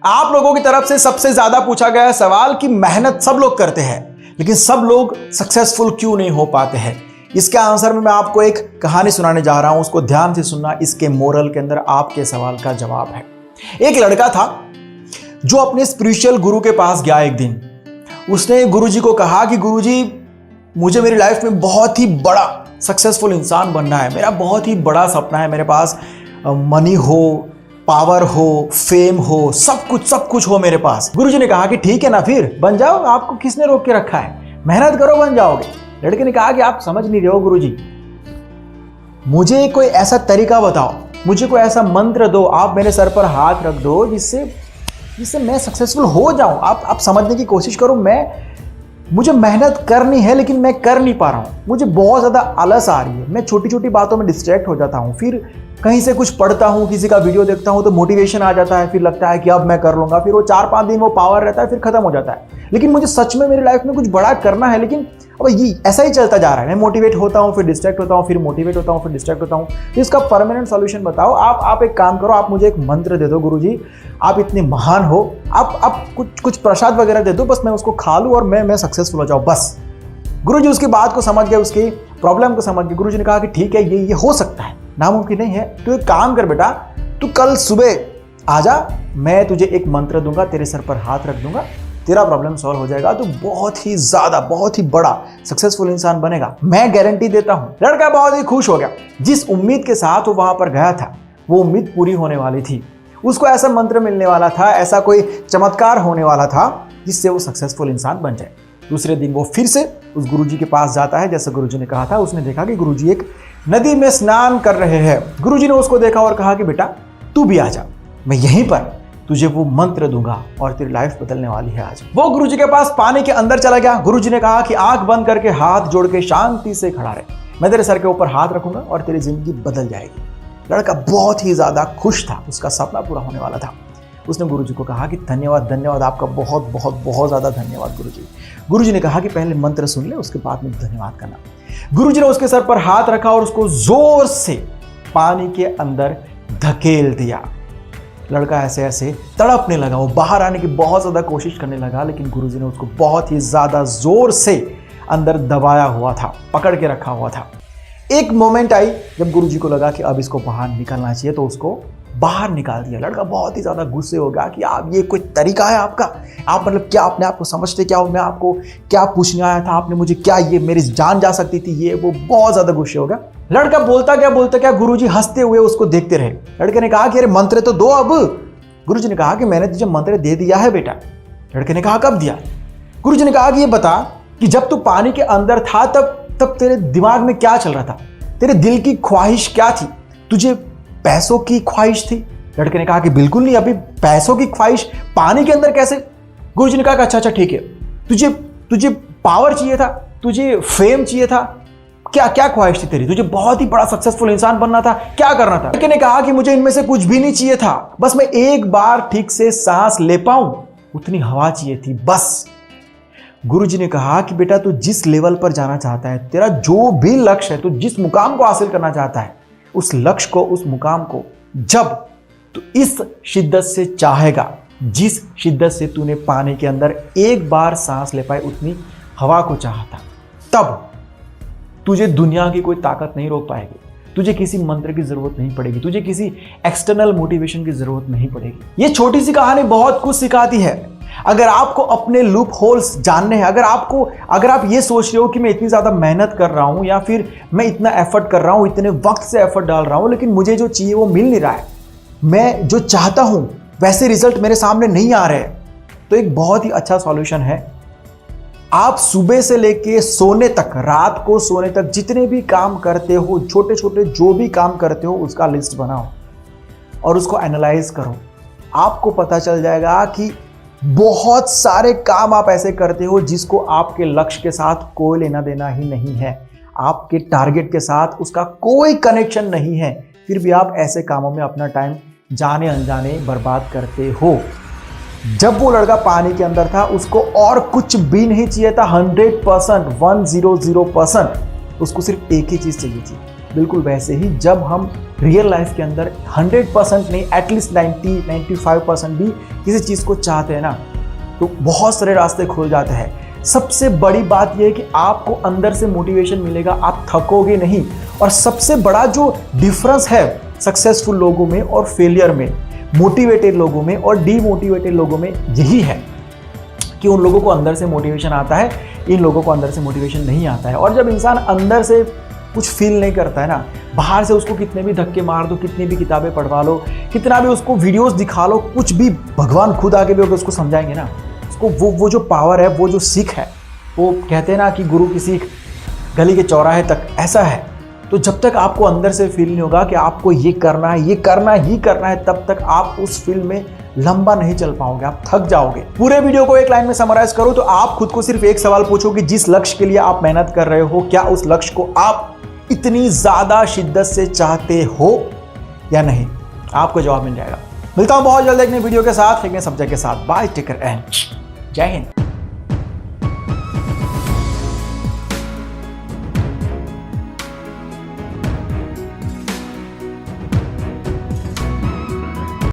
आप लोगों की तरफ से सबसे ज्यादा पूछा गया सवाल कि मेहनत सब लोग करते हैं लेकिन सब लोग सक्सेसफुल क्यों नहीं हो पाते हैं। इसके आंसर में मैं आपको एक कहानी सुनाने जा रहा हूं, उसको ध्यान से सुनना। इसके मोरल के अंदर आपके सवाल का जवाब है। एक लड़का था जो अपने स्पिरिचुअल गुरु के पास गया। एक दिन उसने गुरुजी को कहा कि गुरुजी, मुझे मेरी लाइफ में बहुत ही बड़ा सक्सेसफुल इंसान बनना है। मेरा बहुत ही बड़ा सपना है, मेरे पास मनी हो, पावर हो, फेम हो, सब कुछ हो मेरे पास। गुरुजी ने कहा कि ठीक है ना, फिर बन जाओ, आपको किसने रोक के रखा है, मेहनत करो, बन जाओगे। लड़के ने कहा कि आप समझ नहीं रहे हो गुरुजी, मुझे कोई ऐसा तरीका बताओ, मुझे कोई ऐसा मंत्र दो, आप मेरे सर पर हाथ रख दो जिससे मैं सक्सेसफुल हो जाऊं। आप समझने की कोशिश करो। मुझे मेहनत करनी है लेकिन मैं कर नहीं पा रहा हूं। मुझे बहुत ज्यादा आलस आ रही है, मैं छोटी छोटी बातों में डिस्ट्रैक्ट हो जाता हूं। फिर कहीं से कुछ पढ़ता हूं, किसी का वीडियो देखता हूं तो मोटिवेशन आ जाता है, फिर लगता है कि अब मैं कर लूंगा। फिर वो 4-5 दिन वो पावर रहता है, फिर खत्म हो जाता है। लेकिन मुझे सच में मेरी लाइफ में कुछ बड़ा करना है, लेकिन अब ये ऐसा ही चलता जा रहा है। मैं मोटिवेट होता हूं, फिर डिस्ट्रैक्ट होता हूं, फिर मोटिवेट होता हूं, फिर डिस्ट्रैक्ट होता हूं। तो इसका परमानेंट सॉल्यूशन बताओ। आप एक काम करो, आप मुझे एक मंत्र दे दो गुरुजी, आप इतने महान हो, आप कुछ प्रसाद वगैरह दे दो, बस मैं उसको खा लूं और मैं सक्सेसफुल हो जाऊं बस। गुरुजी उसकी बात को समझ गए, उसकी प्रॉब्लम को समझ गए। गुरुजी ने कहा कि ठीक है, ये हो सकता है, नामुमकिन नहीं है। तू एक काम कर बेटा, तू कल सुबह आजा, मैं तुझे एक मंत्र दूंगा, तेरे सर पर हाथ रख दूंगा, तेरा प्रॉब्लम सॉल्व हो जाएगा, तू बहुत ही बड़ा सक्सेसफुल इंसान बनेगा, मैं गारंटी देता हूं। लड़का बहुत ही खुश हो गया। जिस उम्मीद के साथ वो वहां पर गया था, वो उम्मीद पूरी होने वाली थी। उसको ऐसा मंत्र मिलने वाला था, ऐसा कोई चमत्कार होने वाला था जिससे वो सक्सेसफुल इंसान बन जाए। दूसरे दिन वो फिर से उस गुरुजी के पास जाता है, जैसे गुरुजी ने कहा था। उसने देखा कि गुरुजी एक नदी में स्नान कर रहे हैं। गुरुजी ने उसको देखा और कहा कि बेटा तू भी आ जा, मैं यहीं पर तुझे वो मंत्र दूंगा और तेरी लाइफ बदलने वाली है आज। वो गुरुजी के पास पानी के अंदर चला गया। गुरुजी ने कहा कि आंख बंद करके हाथ जोड़ के शांति से खड़ा रहे, मैं तेरे सर के ऊपर हाथ रखूंगा और तेरी जिंदगी बदल जाएगी। लड़का बहुत ही ज्यादा खुश था, उसका सपना पूरा होने वाला था। उसने गुरुजी को कहा कि धन्यवाद, आपका बहुत ज्यादा धन्यवाद गुरुजी। गुरुजी ने कहा कि पहले मंत्र सुन ले, उसके बाद में धन्यवाद करना। गुरुजी ने उसके सर पर हाथ रखा और उसको जोर से पानी के अंदर धकेल दिया। लड़का ऐसे ऐसे तड़पने लगा, वो बाहर आने की बहुत ज्यादा कोशिश करने लगा, लेकिन गुरुजी ने उसको बहुत ही ज्यादा जोर से अंदर दबाया हुआ था, पकड़ के रखा हुआ था। एक मोमेंट आई जब गुरुजी को लगा कि अब इसको बाहर निकलना चाहिए, तो उसको बाहर निकाल दिया। लड़का बहुत ही ज्यादा गुस्से हो गया कि आप, ये कोई तरीका है आपका? आप मतलब क्या अपने आप को समझते क्या हो? मैं आपको क्या पूछने आया था? आपने मुझे क्या, ये मेरी जान जा सकती थी, ये वो। बहुत ज्यादा गुस्से हो गया। लड़का बोलता क्या, गुरुजी हंसते हुए उसको देखते रहे। लड़के ने कहा कि अरे मंत्र तो दो अब। गुरुजी ने कहा कि मैंने तुझे मंत्र दे दिया है बेटा। लड़के ने कहा कब दिया? गुरुजी ने कहा कि ये बता कि जब तू पानी के अंदर था तब तेरे दिमाग में क्या चल रहा था? तेरे दिल की ख्वाहिश क्या थी? तुझे पैसों की ख्वाहिश थी? लड़के ने कहा कि बिल्कुल नहीं, अभी पैसों की ख्वाहिश पानी के अंदर कैसे? गुरुजी ने कहा कि अच्छा ठीक है, तुझे पावर चाहिए था, तुझे फेम चाहिए था, क्या ख्वाहिश थी तेरी? तुझे बहुत ही बड़ा सक्सेसफुल इंसान बनना था, क्या करना था? लड़के ने कहा कि मुझे इनमें से कुछ भी नहीं चाहिए था, बस मैं एक बार ठीक से सांस ले पाऊं उतनी हवा चाहिए थी बस। गुरुजी ने कहा कि बेटा तू जिस लेवल पर जाना चाहता है, तेरा जो भी लक्ष्य है, तू जिस मुकाम को हासिल करना चाहता है, उस लक्ष्य को, उस मुकाम को जब तू इस शिद्दत से चाहेगा, जिस शिद्दत से तूने पानी के अंदर एक बार सांस ले पाए उतनी हवा को चाहा था, तब तुझे दुनिया की कोई ताकत नहीं रोक पाएगी। तुझे किसी मंत्र की जरूरत नहीं पड़ेगी, तुझे किसी एक्सटर्नल मोटिवेशन की जरूरत नहीं पड़ेगी। ये छोटी सी कहानी बहुत कुछ सिखाती है। अगर आपको अपने लूप होल्स जानने हैं, अगर आप ये सोच रहे हो कि मैं इतनी ज्यादा मेहनत कर रहा हूं, या फिर मैं इतना एफर्ट कर रहा हूं, इतने वक्त से एफर्ट डाल रहा हूं, लेकिन मुझे जो चाहिए वो मिल नहीं रहा है, मैं जो चाहता हूं वैसे रिजल्ट मेरे सामने नहीं आ रहे, तो एक बहुत ही अच्छा सॉल्यूशन है। आप सुबह से लेके सोने तक, रात को सोने तक जितने भी काम करते हो, छोटे छोटे जो भी काम करते हो, उसका लिस्ट बनाओ और उसको एनालाइज करो। आपको पता चल जाएगा कि बहुत सारे काम आप ऐसे करते हो जिसको आपके लक्ष्य के साथ कोई लेना देना ही नहीं है, आपके टारगेट के साथ उसका कोई कनेक्शन नहीं है, फिर भी आप ऐसे कामों में अपना टाइम जाने अनजाने बर्बाद करते हो। जब वो लड़का पानी के अंदर था, उसको और कुछ भी नहीं चाहिए था, 100%, 100%। उसको सिर्फ एक ही चीज चाहिए थी, बिल्कुल वैसे ही जब हम रियल लाइफ के अंदर 100% नहीं, एटलीस्ट 90-95% भी किसी चीज़ को चाहते हैं ना, तो बहुत सारे रास्ते खुल जाते हैं। सबसे बड़ी बात यह है कि आपको अंदर से मोटिवेशन मिलेगा, आप थकोगे नहीं। और सबसे बड़ा जो डिफरेंस है सक्सेसफुल लोगों में और फेलियर में, मोटिवेटेड लोगों में और डीमोटिवेटेड लोगों में, यही है कि उन लोगों को अंदर से मोटिवेशन आता है, इन लोगों को अंदर से मोटिवेशन नहीं आता है। और जब इंसान अंदर से कुछ फील नहीं करता है ना, बाहर से उसको कितने भी धक्के मार दो, कितनी भी किताबें पढ़वा लो, कितना भी उसको वीडियोस दिखा लो, कुछ भी, भगवान खुद आके भी उसको समझाएंगे ना, उसको वो जो पावर है, वो जो सीख है, वो कहते हैं ना कि गुरु की सीख गली के चौराहे तक, ऐसा है। तो जब तक आपको अंदर से फील नहीं होगा कि आपको ये करना है, ये करना ही करना है, तब तक आप उस फील्ड में लंबा नहीं चल पाओगे, आप थक जाओगे। पूरे वीडियो को एक लाइन में समराइज करो तो आप खुद को सिर्फ एक सवाल पूछो कि जिस लक्ष्य के लिए आप मेहनत कर रहे हो, क्या उस लक्ष्य को आप इतनी ज्यादा शिद्दत से चाहते हो या नहीं? आपको जवाब मिल जाएगा। मिलता हूं बहुत जल्द एक नई वीडियो के साथ, एक नए सब्जेक्ट के साथ। बाय, टेक केयर एंड जय हिंद।